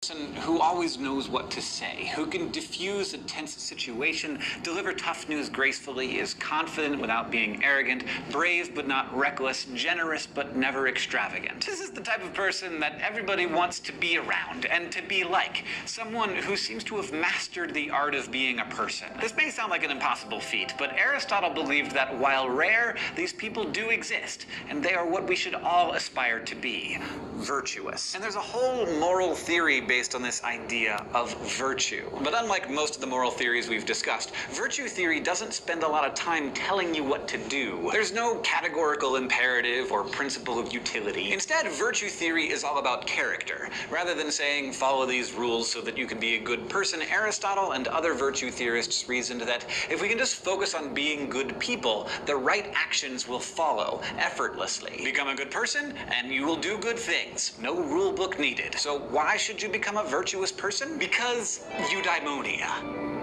Person who always knows what to say, who can diffuse a tense situation, deliver tough news gracefully, is confident without being arrogant, brave but not reckless, generous but never extravagant. This is the type of person that everybody wants to be around and to be like, someone who seems to have mastered the art of being a person. This may sound like an impossible feat, but Aristotle believed that while rare, these people do exist, and they are what we should all aspire to be: virtuous. And there's a whole moral theory based on this idea of virtue. But unlike most of the moral theories we've discussed, virtue theory doesn't spend a lot of time telling you what to do. There's no categorical imperative or principle of utility. Instead, virtue theory is all about character. Rather than saying, follow these rules so that you can be a good person, Aristotle and other virtue theorists reasoned that if we can just focus on being good people, the right actions will follow effortlessly. Become a good person, and you will do good things. No rule book needed. So why should you become a virtuous person? Because eudaimonia.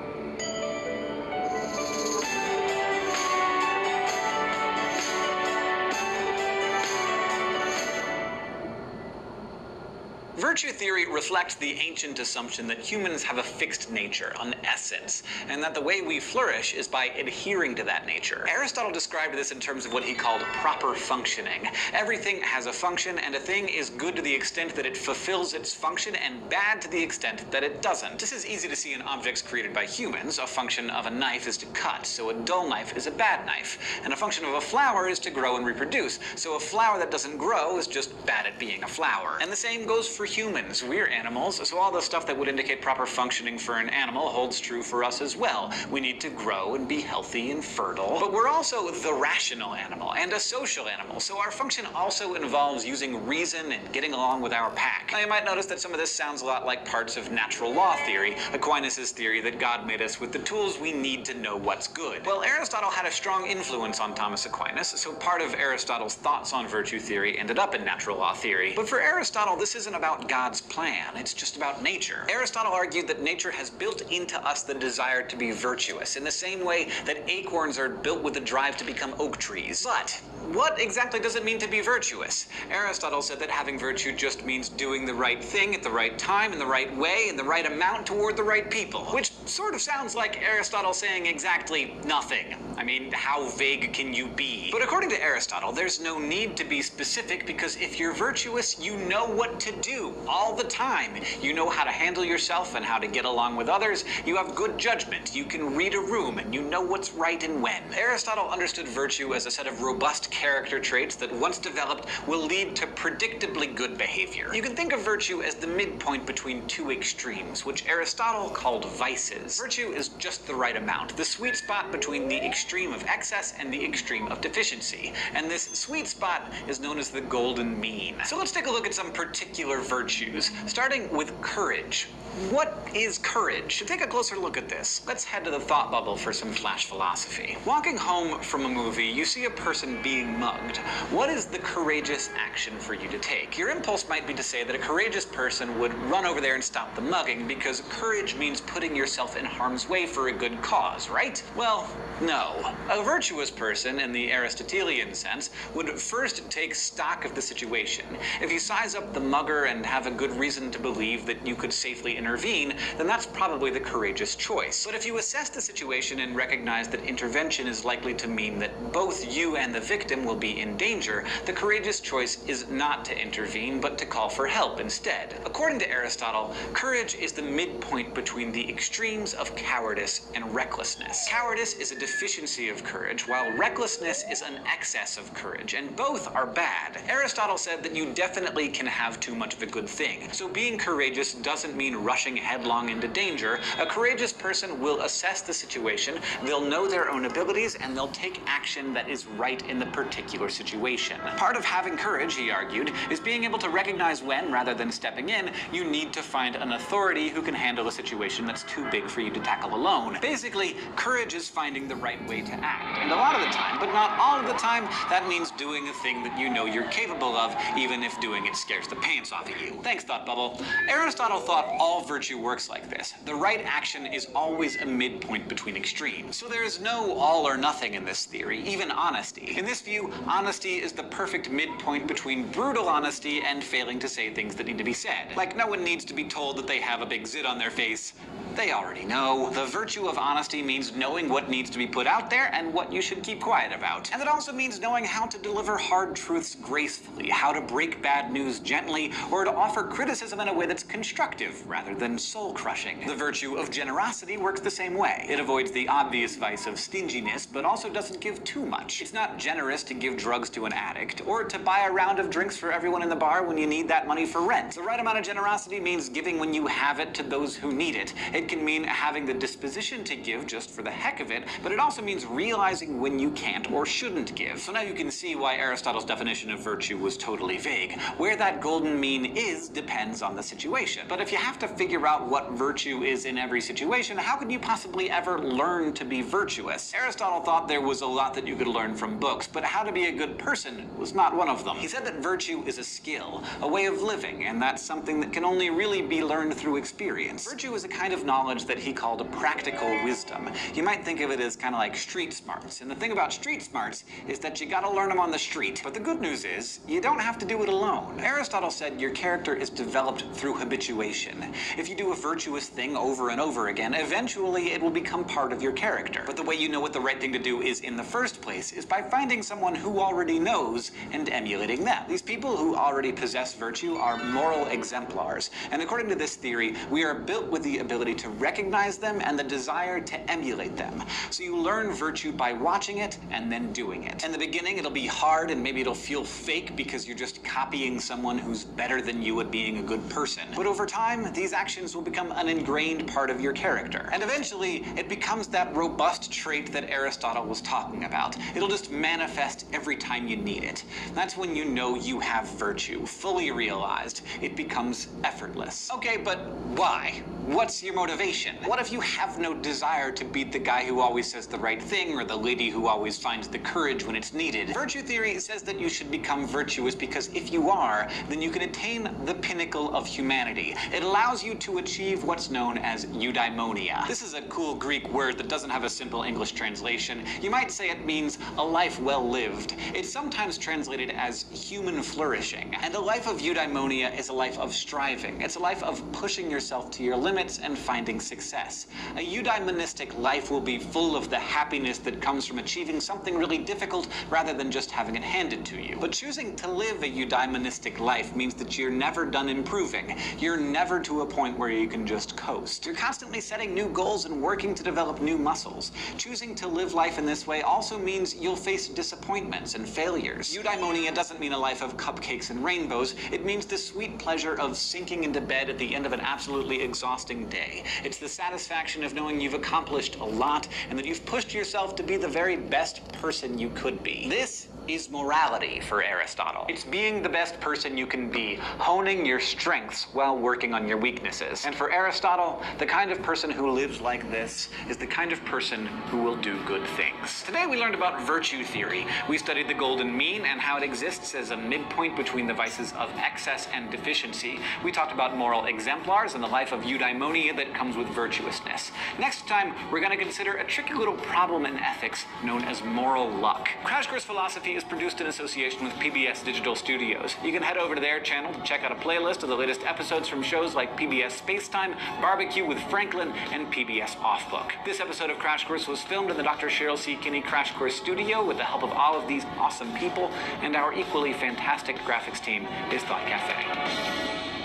Virtue theory reflects the ancient assumption that humans have a fixed nature, an essence, and that the way we flourish is by adhering to that nature. Aristotle described this in terms of what he called proper functioning. Everything has a function, and a thing is good to the extent that it fulfills its function and bad to the extent that it doesn't. This is easy to see in objects created by humans. A function of a knife is to cut, so a dull knife is a bad knife. And a function of a flower is to grow and reproduce, so a flower that doesn't grow is just bad at being a flower. And the same goes for humans. We're animals, so all the stuff that would indicate proper functioning for an animal holds true for us as well. We need to grow and be healthy and fertile. But we're also the rational animal and a social animal, so our function also involves using reason and getting along with our pack. Now, you might notice that some of this sounds a lot like parts of natural law theory, Aquinas' theory that God made us with the tools we need to know what's good. Well, Aristotle had a strong influence on Thomas Aquinas, so part of Aristotle's thoughts on virtue theory ended up in natural law theory. But for Aristotle, this isn't about God's plan, it's just about nature. Aristotle argued that nature has built into us the desire to be virtuous, in the same way that acorns are built with the drive to become oak trees. But what exactly does it mean to be virtuous? Aristotle said that having virtue just means doing the right thing at the right time, in the right way, in the right amount toward the right people. Which sort of sounds like Aristotle saying exactly nothing. I mean, how vague can you be? But according to Aristotle, there's no need to be specific, because if you're virtuous, you know what to do all the time. You know how to handle yourself and how to get along with others. You have good judgment. You can read a room and you know what's right and when. Aristotle understood virtue as a set of robust character traits that, once developed, will lead to predictably good behavior. You can think of virtue as the midpoint between two extremes, which Aristotle called vices. Virtue is just the right amount, the sweet spot between the extreme of excess and the extreme of deficiency. And this sweet spot is known as the golden mean. So let's take a look at some particular virtues, starting with courage. What is courage? To take a closer look at this, let's head to the thought bubble for some flash philosophy. Walking home from a movie, you see a person being mugged. What is the courageous action for you to take? Your impulse might be to say that a courageous person would run over there and stop the mugging, because courage means putting yourself in harm's way for a good cause, right? Well, no. A virtuous person, in the Aristotelian sense, would first take stock of the situation. If you size up the mugger and have a good reason to believe that you could safely intervene, then that's probably the courageous choice. But if you assess the situation and recognize that intervention is likely to mean that both you and the victim will be in danger, the courageous choice is not to intervene, but to call for help instead. According to Aristotle, courage is the midpoint between the extremes of cowardice and recklessness. Cowardice is a deficiency of courage, while recklessness is an excess of courage, and both are bad. Aristotle said that you definitely can have too much of a good thing, so being courageous doesn't mean rushing headlong into danger. A courageous person will assess the situation, they'll know their own abilities, and they'll take action that is right in the particular situation. Part of having courage, he argued, is being able to recognize when, rather than stepping in, you need to find an authority who can handle a situation that's too big for you to tackle alone. Basically, courage is finding the right way way to act. And a lot of the time, but not all of the time, that means doing a thing that you know you're capable of, even if doing it scares the pants off of you. Thanks, Thought Bubble. Aristotle thought all virtue works like this. The right action is always a midpoint between extremes. So there is no all or nothing in this theory, even honesty. In this view, honesty is the perfect midpoint between brutal honesty and failing to say things that need to be said. Like, no one needs to be told that they have a big zit on their face. They already know. The virtue of honesty means knowing what needs to be put out there and what you should keep quiet about. And it also means knowing how to deliver hard truths gracefully, how to break bad news gently, or to offer criticism in a way that's constructive rather than soul-crushing. The virtue of generosity works the same way. It avoids the obvious vice of stinginess, but also doesn't give too much. It's not generous to give drugs to an addict, or to buy a round of drinks for everyone in the bar when you need that money for rent. The right amount of generosity means giving when you have it to those who need it. It can mean having the disposition to give just for the heck of it, but it also means realizing when you can't or shouldn't give. So now you can see why Aristotle's definition of virtue was totally vague. Where that golden mean is depends on the situation. But if you have to figure out what virtue is in every situation, how could you possibly ever learn to be virtuous? Aristotle thought there was a lot that you could learn from books, but how to be a good person was not one of them. He said that virtue is a skill, a way of living, and that's something that can only really be learned through experience. Virtue is a kind of knowledge that he called a practical wisdom. You might think of it as kind of like street smarts. And the thing about street smarts is that you gotta learn them on the street. But the good news is, you don't have to do it alone. Aristotle said your character is developed through habituation. If you do a virtuous thing over and over again, eventually it will become part of your character. But the way you know what the right thing to do is in the first place is by finding someone who already knows and emulating them. These people who already possess virtue are moral exemplars. And according to this theory, we are built with the ability to recognize them and the desire to emulate them. So you learn virtue by watching it and then doing it. In the beginning, it'll be hard and maybe it'll feel fake because you're just copying someone who's better than you at being a good person. But over time, these actions will become an ingrained part of your character. And eventually, it becomes that robust trait that Aristotle was talking about. It'll just manifest every time you need it. That's when you know you have virtue, fully realized. It becomes effortless. Okay, but why? What's your motivation? What if you have no desire to be the guy who always says the right thing or the lady who always finds the courage when it's needed? Virtue theory says that you should become virtuous because if you are, then you can attain the pinnacle of humanity. It allows you to achieve what's known as eudaimonia. This is a cool Greek word that doesn't have a simple English translation. You might say it means a life well lived. It's sometimes translated as human flourishing. And a life of eudaimonia is a life of striving. It's a life of pushing yourself to your limits and finding success. A eudaimonistic life will be full of the happiness that comes from achieving something really difficult rather than just having it handed to you. But choosing to live a eudaimonistic life means that you're never done improving. You're never to a point where you can just coast. You're constantly setting new goals and working to develop new muscles. Choosing to live life in this way also means you'll face disappointments and failures. Eudaimonia doesn't mean a life of cupcakes and rainbows. It means the sweet pleasure of sinking into bed at the end of an absolutely exhausting day. It's the satisfaction of knowing you've accomplished a lot and that you've pushed yourself to be the very best person you could be. This is morality for Aristotle. It's being the best person you can be, honing your strengths while working on your weaknesses. And for Aristotle, the kind of person who lives like this is the kind of person who will do good things. Today we learned about virtue theory. We studied the golden mean and how it exists as a midpoint between the vices of excess and deficiency. We talked about moral exemplars and the life of eudaimonia that comes with virtuousness. Next time, we're going to consider a tricky little problem in ethics known as moral luck. Crash Course Philosophy is produced in association with PBS Digital Studios. You can head over to their channel to check out a playlist of the latest episodes from shows like PBS Spacetime, Barbecue with Franklin, and PBS Offbook. This episode of Crash Course was filmed in the Dr. Cheryl C. Kinney Crash Course studio with the help of all of these awesome people, and our equally fantastic graphics team is Thought Cafe.